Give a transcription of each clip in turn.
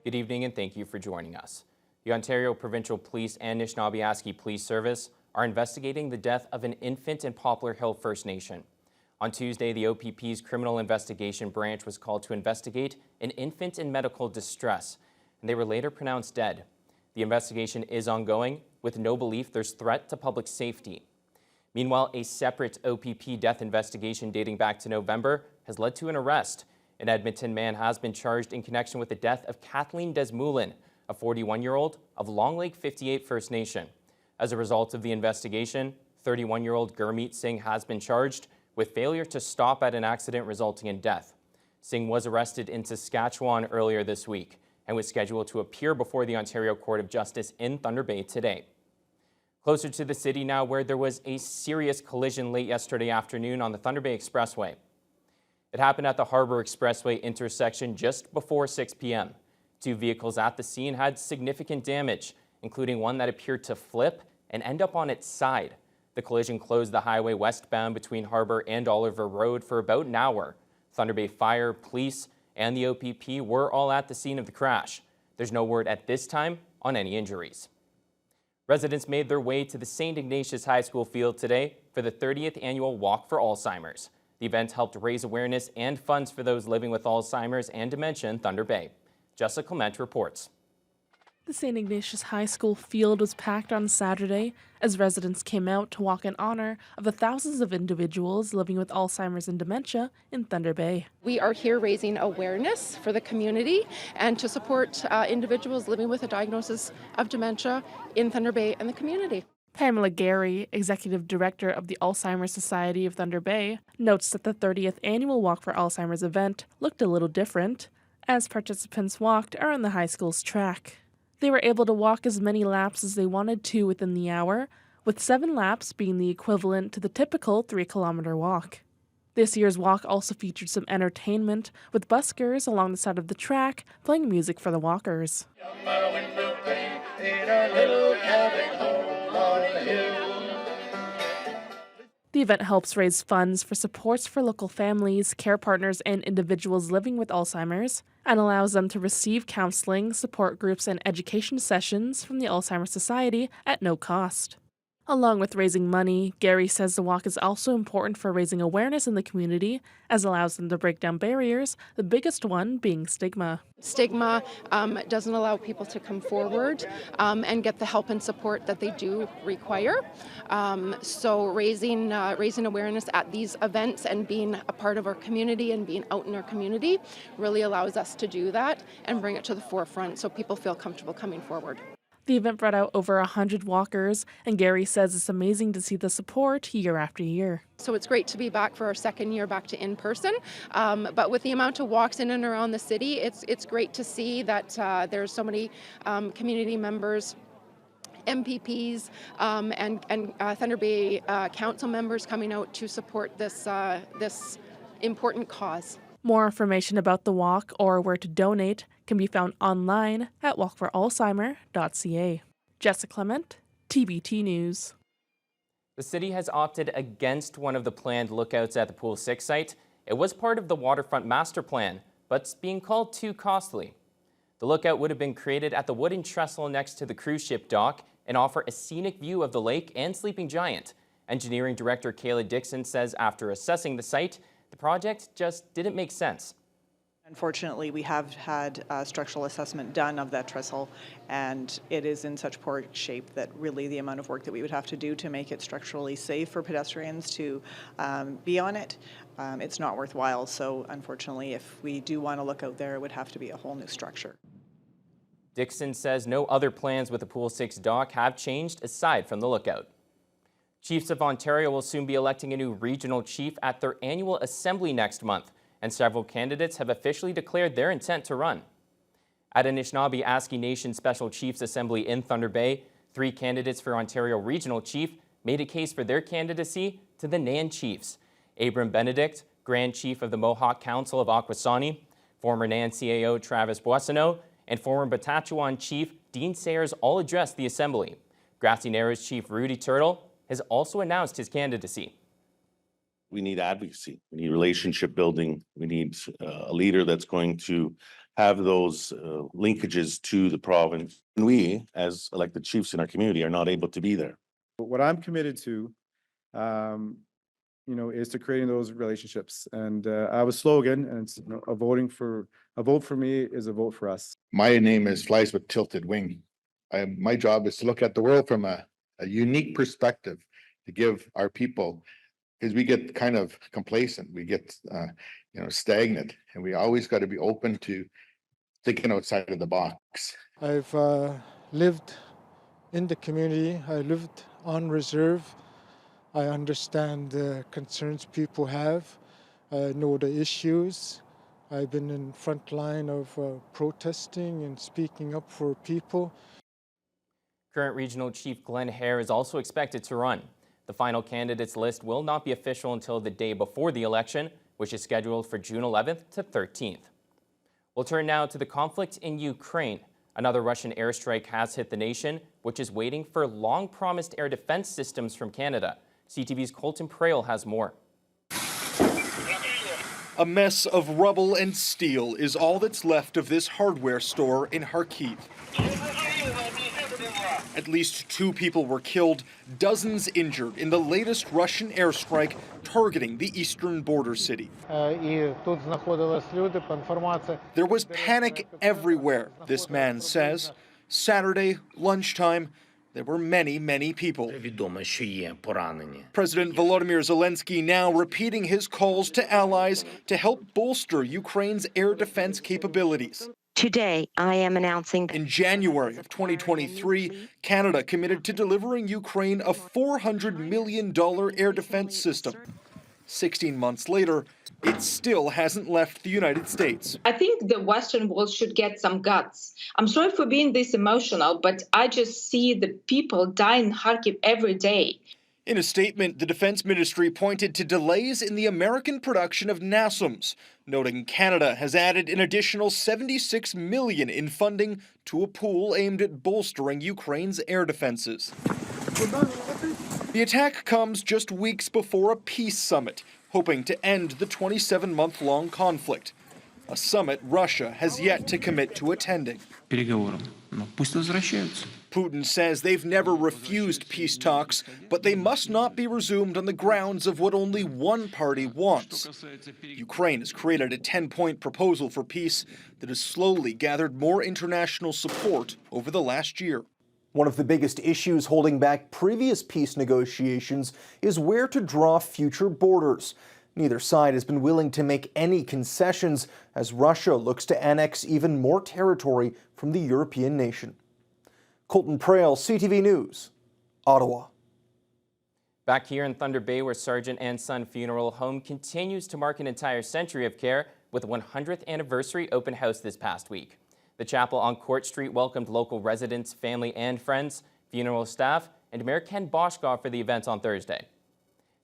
Good evening and thank you for joining us. The Ontario Provincial Police and Anishinaabe Police Service are investigating the death of an infant in Poplar Hill First Nation. On Tuesday, the OPP's Criminal Investigation Branch was called to investigate an infant in medical distress, and they were later pronounced dead. The investigation is ongoing, with no belief there's threat to public safety. Meanwhile, a separate OPP death investigation dating back to November has led to an arrest. An Edmonton man has been charged in connection with the death of Kathleen Desmoulin, a 41-year-old of Long Lake 58 First Nation. As a result of the investigation, 31-year-old Gurmeet Singh has been charged with failure to stop at an accident resulting in death. Singh was arrested in Saskatchewan earlier this week and was scheduled to appear before the Ontario Court of Justice in Thunder Bay today. Closer to the city now, where there was a serious collision late yesterday afternoon on the Thunder Bay Expressway. It happened at the Harbour Expressway intersection just before 6 p.m. Two vehicles at the scene had significant damage, including one that appeared to flip and end up on its side. The collision closed the highway westbound between Harbour and Oliver Road for about an hour. Thunder Bay Fire, Police, and the OPP were all at the scene of the crash. There's no word at this time on any injuries. Residents made their way to the St. Ignatius High School field today for the 30th annual Walk for Alzheimer's. The event helped raise awareness and funds for those living with Alzheimer's and dementia in Thunder Bay. Jessica Clement reports. The St. Ignatius High School field was packed on Saturday as residents came out to walk in honor of the thousands of individuals living with Alzheimer's and dementia in Thunder Bay. We are here raising awareness for the community and to support individuals living with a diagnosis of dementia in Thunder Bay and the community. Pamela Gary, Executive Director of the Alzheimer's Society of Thunder Bay, notes that the 30th annual Walk for Alzheimer's event looked a little different as participants walked around the high school's track. They were able to walk as many laps as they wanted to within the hour, with 7 laps being the equivalent to the typical 3-kilometer walk. This year's walk also featured some entertainment, with buskers along the side of the track playing music for the walkers. The event helps raise funds for supports for local families, care partners, and individuals living with Alzheimer's, and allows them to receive counseling, support groups, and education sessions from the Alzheimer's Society at no cost. Along with raising money, Gary says the walk is also important for raising awareness in the community, as it allows them to break down barriers, the biggest one being stigma. Stigma doesn't allow people to come forward and get the help and support that they do require. So raising awareness at these events and being a part of our community and being out in our community really allows us to do that and bring it to the forefront so people feel comfortable coming forward. The event brought out over 100 walkers, and Gary says it's amazing to see the support year after year. So it's great to be back for our second year back to in-person, but with the amount of walks in and around the city, it's great to see that there's so many community members, MPPs, and Thunder Bay Council members coming out to support this important cause. More information about the walk or where to donate can be found online at walkforalzheimer.ca. Jessica Clement, TBT News. The city has opted against one of the planned lookouts at the Pool 6 site. It was part of the Waterfront master plan, but it's being called too costly. The lookout would have been created at the wooden trestle next to the cruise ship dock and offer a scenic view of the lake and Sleeping Giant. Engineering Director Kayla Dixon says after assessing the site, the project just didn't make sense. Unfortunately, we have had a structural assessment done of that trestle, and it is in such poor shape that really the amount of work that we would have to do to make it structurally safe for pedestrians to be on it, it's not worthwhile. So unfortunately, if we do want to look out there, it would have to be a whole new structure. Dixon says no other plans with the Pool 6 dock have changed aside from the lookout. Chiefs of Ontario will soon be electing a new regional chief at their annual assembly next month, and several candidates have officially declared their intent to run. At Anishinaabe Nation Special Chiefs Assembly in Thunder Bay, 3 candidates for Ontario Regional Chief made a case for their candidacy to the Nan Chiefs. Abram Benedict, Grand Chief of the Mohawk Council of Akwesasne, former Nan CAO Travis Boissonneau, and former Batachewan Chief Dean Sayers all addressed the assembly. Grassy Narrows Chief Rudy Turtle has also announced his candidacy. We need advocacy. We need relationship building. We need a leader that's going to have those linkages to the province. And we, as elected chiefs in our community, are not able to be there. What I'm committed to, is to creating those relationships. And I have a slogan, and it's a vote for me is a vote for us. My name is Flies with Tilted Wing. My job is to look at the world from a unique perspective to give our people, because we get kind of complacent, we get stagnant, and we always got to be open to thinking outside of the box. I've lived in the community. I lived on reserve. I understand the concerns people have. I know the issues. I've been in front line of protesting and speaking up for people. Current Regional Chief Glenn Hare is also expected to run. The final candidates list will not be official until the day before the election, which is scheduled for June 11th to 13th. We'll turn now to the conflict in Ukraine. Another Russian airstrike has hit the nation, which is waiting for long-promised air defense systems from Canada. CTV's Colton Prale has more. A mess of rubble and steel is all that's left of this hardware store in Kharkiv. At least 2 people were killed, dozens injured in the latest Russian airstrike targeting the eastern border city. There was panic everywhere, this man says. Saturday, lunchtime, there were many people. President Volodymyr Zelensky now repeating his calls to allies to help bolster Ukraine's air defense capabilities. Today, I am announcing In January of 2023, Canada committed to delivering Ukraine a $400 million air defense system. 16 months later, it still hasn't left the United States. I think the Western world should get some guts. I'm sorry for being this emotional, but I just see the people die in Kharkiv every day. In a statement, the Defense Ministry pointed to delays in the American production of NASAMS, noting Canada has added an additional $76 million in funding to a pool aimed at bolstering Ukraine's air defenses. The attack comes just weeks before a peace summit, hoping to end the 27-month-long conflict. A summit Russia has yet to commit to attending. Putin says they've never refused peace talks, but they must not be resumed on the grounds of what only one party wants. Ukraine has created a 10-point proposal for peace that has slowly gathered more international support over the last year. One of the biggest issues holding back previous peace negotiations is where to draw future borders. Neither side has been willing to make any concessions as Russia looks to annex even more territory from the European nation. Colton Prale, CTV News, Ottawa. Back here in Thunder Bay, where Sergeant and Son Funeral Home continues to mark an entire century of care with a 100th anniversary open house this past week. The chapel on Court Street welcomed local residents, family and friends, funeral staff, and Mayor Ken Boschkoff for the event on Thursday.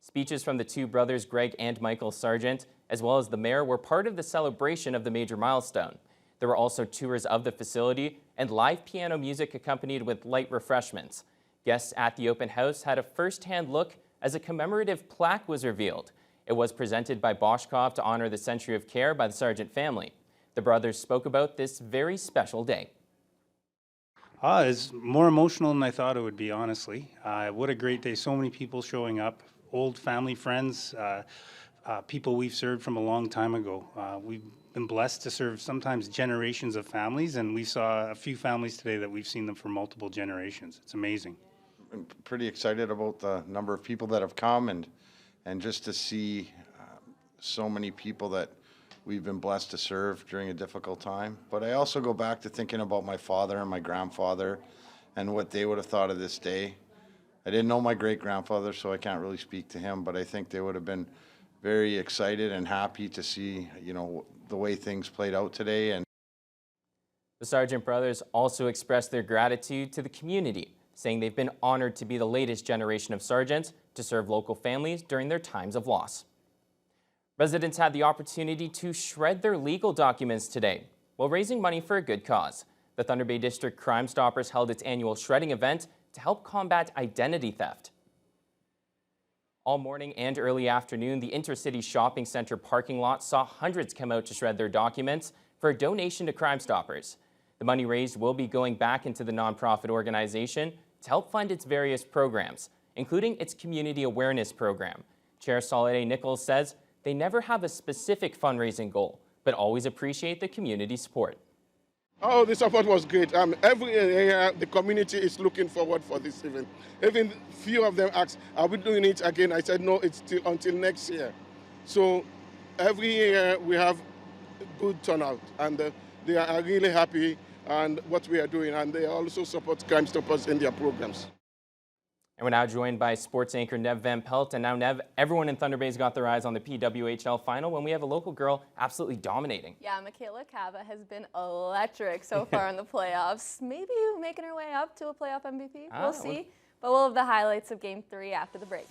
Speeches from the 2 brothers, Greg and Michael Sargent, as well as the mayor, were part of the celebration of the major milestone. There were also tours of the facility and live piano music accompanied with light refreshments. Guests at the open house had a first-hand look as a commemorative plaque was revealed. It was presented by Boschkoff to honor the century of care by the Sargent family. The brothers spoke about this very special day. It's more emotional than I thought it would be, honestly. What a great day. So many people showing up, old family friends, people we've served from a long time ago. We've been blessed to serve sometimes generations of families, and we saw a few families today that we've seen them for multiple generations. It's amazing. I'm pretty excited about the number of people that have come and just to see so many people that we've been blessed to serve during a difficult time. But I also go back to thinking about my father and my grandfather and what they would have thought of this day. I didn't know my great-grandfather, so I can't really speak to him, but I think they would have been very excited and happy to see, the way things played out today. And the Sargent brothers also expressed their gratitude to the community, saying they've been honored to be the latest generation of sergeants to serve local families during their times of loss. Residents had the opportunity to shred their legal documents today while raising money for a good cause. The Thunder Bay District Crime Stoppers held its annual shredding event to help combat identity theft. All morning and early afternoon, the Intercity Shopping Center parking lot saw hundreds come out to shred their documents for a donation to Crime Stoppers. The money raised will be going back into the nonprofit organization to help fund its various programs, including its community awareness program. Chair Soledad Nichols says they never have a specific fundraising goal, but always appreciate the community support. Oh, the support was great. Every year, the community is looking forward for this event. Even few of them asked, are we doing it again? I said, no, it's still until next year. So every year we have good turnout, and they are really happy and what we are doing, and they also support Crime Stoppers in their programs. And we're now joined by sports anchor Nev Van Pelt. And now, Nev, everyone in Thunder Bay's got their eyes on the PWHL final when we have a local girl absolutely dominating. Yeah, Michaela Cava has been electric so far in the playoffs. Maybe making her way up to a playoff MVP. We'll see. But we'll have the highlights of Game 3 after the break.